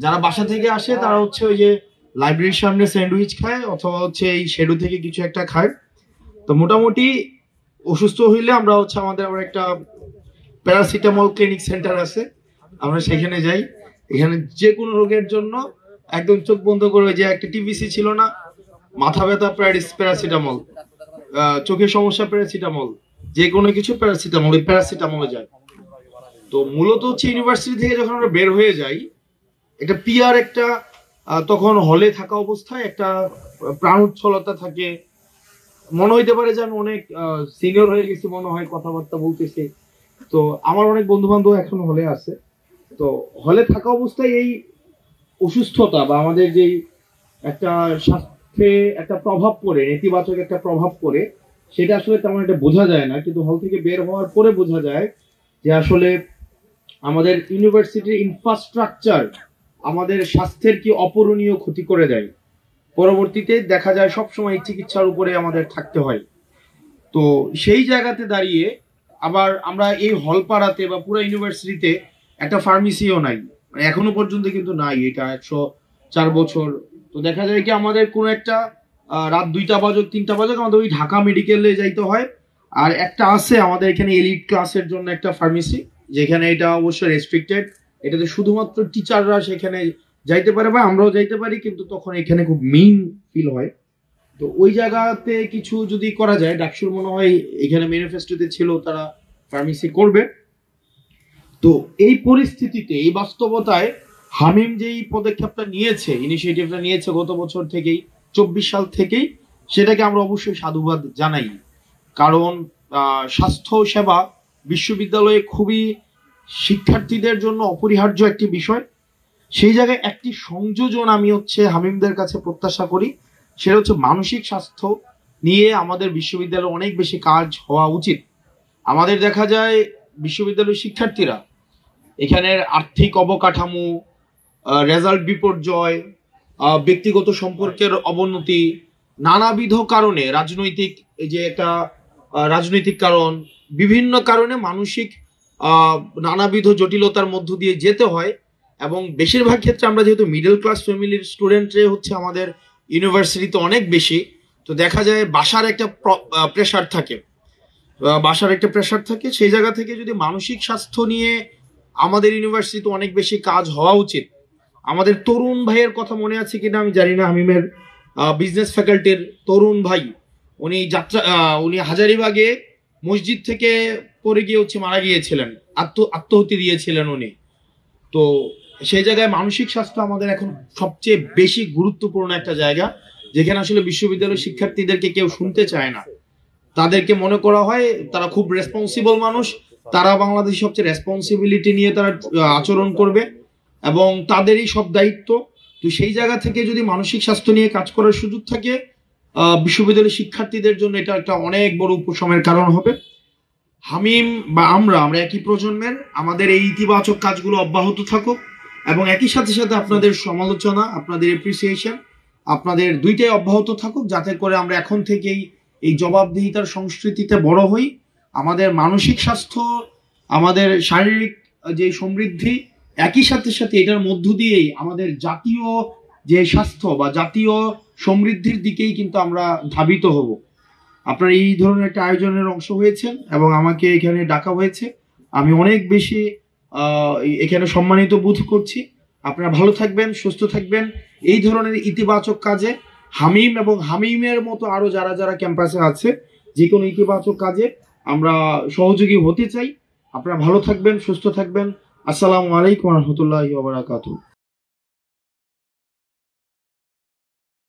যারা বাসা থেকে আসে তারা হচ্ছে ওই যে লাইব্রেরির সামনে স্যান্ডউইচ খায় অথবা হচ্ছে এই শেডু থেকে কিছু একটা খায়। তো মোটামুটি অসুস্থ হইলে আমরা হচ্ছে আমাদের আবার একটা প্যারাসিটামল ক্লিনিক সেন্টার আছে, আমরা সেখানে যাই। এখানে যে কোনো রোগের জন্য একদম চোখ বন্ধ করে, যে একটা টিভিসি ছিল না, মাথা ব্যথা প্যারাসিটামল, চোখের সমস্যা প্যারাসিটামল, যে কোনো কিছু প্যারাসিটামল, ওই প্যারাসিটামলে যায়। তো মূলত হচ্ছে ইউনিভার্সিটি থেকে যখন আমরা বের হয়ে যাই, একটা পিয়ার একটা তখন হলে থাকা অবস্থায় একটা প্রাণ উচ্ছলতা থাকে, মনে হইতে পারে যে আমি অনেক সিনিয়র হয়ে গেছি, মনে হয় কথাবার্তা বলতেছি। তো আমার অনেক বন্ধু বান্ধব এখন হলে আছে। তো হলে থাকা অবস্থায় এই অসুস্থতা বা আমাদের যে একটা স্বাস্থ্যে একটা প্রভাব পড়ে, নেতিবাচক একটা প্রভাব পড়ে, সেটা আসলে তেমন একটা বোঝা যায় না, কিন্তু হল থেকে বের হওয়ার পরে বোঝা যায় যে আসলে আমাদের ইউনিভার্সিটির ইনফ্রাস্ট্রাকচার আমাদের স্বাস্থ্যের কি অপূরণীয় ক্ষতি করে দেয়। পরবর্তীতে দেখা যায় সবসময় চিকিৎসার উপরে আমাদের থাকতে হয়। তো সেই জায়গাতে দাঁড়িয়ে আবার আমরা এই হলপাড়াতে বা পুরো ইউনিভার্সিটিতে একটা ফার্মেসিও নাই, মানে এখনো পর্যন্ত কিন্তু নাই, এটা 104 বছর। তো দেখা যায় কি আমাদের কোনো একটা রাত 2টা বাজে 3টা বাজে আমাদের ওই ঢাকা মেডিকেলে যাইতে হয়। আর একটা আছে আমাদের এখানে এলিট ক্লাসের জন্য একটা ফার্মেসি, যেখানে এটা অবশ্যই রেস্ট্রিক্টেড, এটাতে শুধুমাত্র টিচাররা সেখানে যাইতে পারে বা আমরাও যাইতে পারি, কিন্তু তখন এখানে খুব মেইন ফিল হয়। তো ওই জায়গাতে কিছু যদি করা যায়, ডাকসুর মনে হয় এখানে ম্যানিফেস্টোতে ছিল তারা ফার্মেসি করবে। তো এই পরিস্থিতিতে, এই বাস্তবতায় হামিম যেই পদক্ষেপটা নিয়েছে, ইনিশিয়েটিভটা নিয়েছে গত বছর থেকেই, 24 সাল থেকেই, সেটাকে আমরা অবশ্যই সাধুবাদ জানাই। কারণ স্বাস্থ্য সেবা বিশ্ববিদ্যালয়ে খুবই শিক্ষার্থীদের জন্য অপরিহার্য একটি বিষয়। সেই জায়গায় একটি সংযোজন আমি হচ্ছে হামিমদের কাছে প্রত্যাশা করি, সেটা হচ্ছে মানসিক স্বাস্থ্য নিয়ে আমাদের বিশ্ববিদ্যালয়ে অনেক বেশি কাজ হওয়া উচিত। আমাদের দেখা যায় বিশ্ববিদ্যালয়ের শিক্ষার্থীরা এখানের আর্থিক অবকাঠামো, রেজাল্ট বিপর্যয়, ব্যক্তিগত সম্পর্কের অবনতি, নানাবিধ কারণে, রাজনৈতিক, এই যে একটা রাজনৈতিক কারণ, বিভিন্ন কারণে মানসিক নানাবিধ জটিলতার মধ্য দিয়ে যেতে হয়। এবং বেশিরভাগ ক্ষেত্রে আমরা যেহেতু মিডল ক্লাস ফ্যামিলির স্টুডেন্টরে হচ্ছে আমাদের ইউনিভার্সিটিতে অনেক বেশি, তো দেখা যায় বাসার একটা প্রেশার থাকে, সেই জায়গা থেকে যদি মানসিক স্বাস্থ্য নিয়ে আমাদের ইউনিভার্সিটিতে অনেক বেশি কাজ হওয়া উচিত। আমাদের তরুণ ভাইয়ের কথা মনে আছে কিনা আমি জানি না, হামিমের বিজনেস ফ্যাকাল্টির তরুণ ভাই, উনি হাজারিবাগে মসজিদ থেকে পড়ে গিয়ে হচ্ছে মারা গিয়েছিলেন, আত্মহত্যা দিয়েছিলেন উনি। তো সেই জায়গায় মানসিক স্বাস্থ্য আমাদের এখন সবচেয়ে বেশি গুরুত্বপূর্ণ একটা জায়গা, যেখানে আসলে বিশ্ববিদ্যালয়ের শিক্ষার্থীদেরকে কেউ শুনতে চায় না। তাদেরকে মনে করা হয় তারা খুব রেসপন্সিবল মানুষ, তারা বাংলাদেশের সবচেয়ে রেসপন্সিবিলিটি নিয়ে তারা আচরণ করবে এবং তাদেরই সব দায়িত্ব। তো সেই জায়গা থেকে যদি মানসিক স্বাস্থ্য নিয়ে কাজ করার সুযোগ থাকে, বিশ্ববিদ্যালয়ের শিক্ষার্থীদের জন্য এটা একটা অনেক বড় উপশমের কারণ হবে। হামিম বা আমরা একই প্রজন্মের, আমাদের এই ইতিবাচক কাজগুলো অব্যাহত থাকুক এবং একই সাথে সাথে আপনাদের সমালোচনা, আপনাদের এপ্রিসিয়েশন, আপনাদের দুইটাই অব্যাহত থাকুক, যাতে করে আমরা এখন থেকেই এই জবাবদিহিতার সংস্কৃতিতে বড় হই। আমাদের মানসিক স্বাস্থ্য, আমাদের শারীরিক যে সমৃদ্ধি, একই সাথে সাথে এটার মধ্য দিয়েই আমাদের জাতীয় যে স্বাস্থ্য বা জাতীয় সমৃদ্ধির দিকেই কিন্তু আমরা ধাবিত হব। আপনারা এই ধরনের একটা আয়োজনের অংশ হয়েছেন এবং আমাকে এখানে ডাকা হয়েছে, আমি অনেক বেশি এখানে সম্মানিত বোধ করছি। আপনারা ভালো থাকবেন, সুস্থ থাকবেন। এই ধরনের ইতিবাচক কাজে হামিম এবং হামিমের মতো আরো যারা যারা ক্যাম্পাসে আছে, যে কোনো ইতিবাচক কাজে আমরা সহযোগী হতে চাই। আপনারা ভালো থাকবেন, সুস্থ থাকবেন। আসসালামু আলাইকুম ওয়া রাহমাতুল্লাহি ওয়া বারাকাতুহু।